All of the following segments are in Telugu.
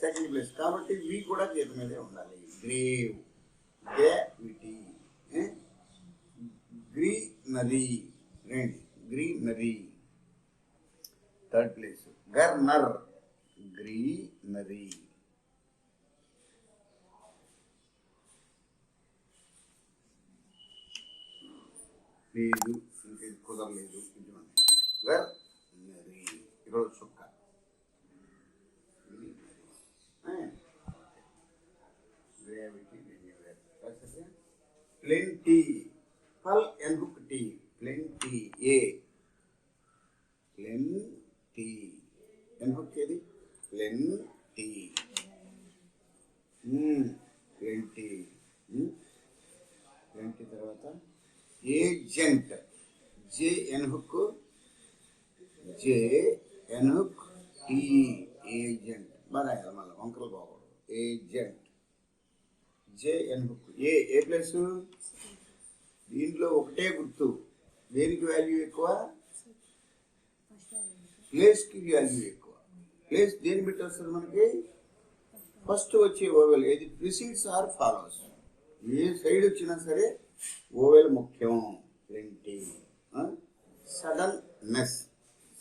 సెకండ్ ప్లేస్ కాబట్టి వి కూడా గీత మీదే ఉండాలి. Grave, gravity, greenery, greenery. Third place garner, greenery. లేదు ఇంకేది కుదరలేదు. గర్నరీ ఇక్కడ చుక్క. ప్లెంటీ, పల్ ఎన్హుక్ టీ, ప్లెంటీ. ఏ ప్లెంటీ, ఎన్హుక్ ఏది? Plenty, plenty. ప్లెంటీ తర్వాత agent, J N hook, J N hook T, agent. బాగా మళ్ళీ వంకలు బాగోడు. Agent, J ఎన్హుక్. ఏ ప్లేస్? దీంట్లో ఒకటే గుర్తు. దేనికి వాల్యూ ఎక్కువ? ప్లేస్కి వాల్యూ ఎక్కువ. ప్లేస్ దేని బట్టి వస్తుంది మనకి? ఫస్ట్ వచ్చే ఓవెల్ ఏది? Precedes or follows. ఏ సైడ్ వచ్చినా సరే ఓవెల్ ముఖ్యం. Plenty. Suddenness,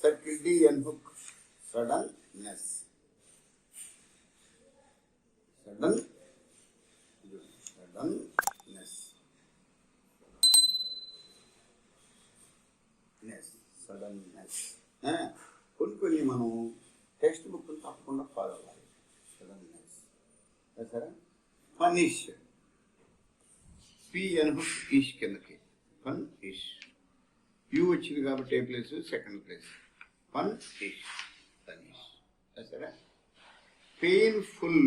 circle D N hook, suddenness. Sudden suddenness, suddenness. కొన్ని మనం టెక్స్ట్ బుక్ తప్పకుండా ఫాలో అవ్వాలి. సడన్నెస్. సరే. పనిష్, పి ఎన్హుక్ ఈష్ కిందకి, పన్ ఇష్. యూ వచ్చింది కాబట్టి ఏ ప్లేస్? Second place. పన్ ఇష్, పనిష్. సరే. Painful,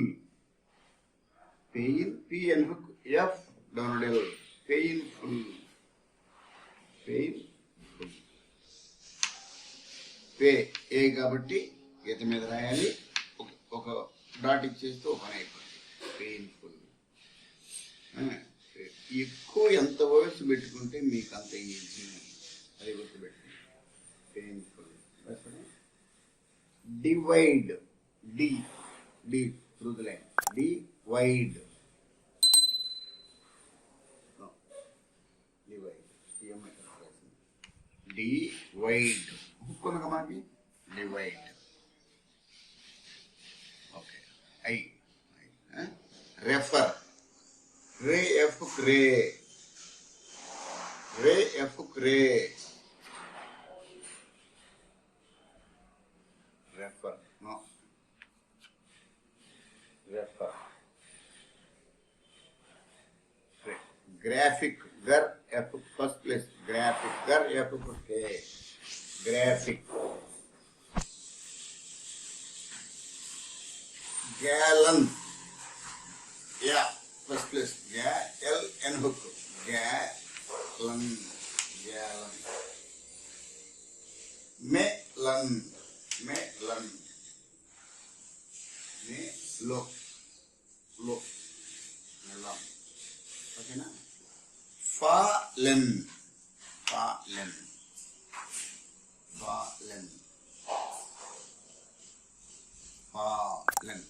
pain, P N hook F down L, painful, painful. పే ఏ కాబట్టి గీత మీద రాయాలి. ఒక డాట్ ఇచ్చేస్తే ఒక పని అయిపోతుంది. పెయిన్ఫుల్. ఎక్కువ ఎంత వర్డ్స్ పెట్టుకుంటే మీకు అంత ఈజీ. అది గుర్తుపెట్టుకుంటే painful. Divide, D D through the line, divide, divide. హుక్కునగా మనకి divide. Okay. I refer, ray F ray, ray F ray, refer. No, refer. Graphic, grr F first place. Graphic, grr F K, graphic. Gallon, ya first place. గ్యా ఎల్ ఎన్హుక్, gallon, gallon. Melon, melon, may low, low, melon. ఓకేనా? Fallen, fallen, fallen, fallen.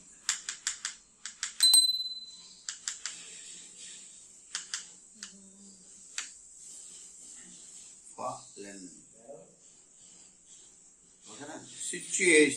Fallen. ఓకేనా? సిచ్యుయేషన్.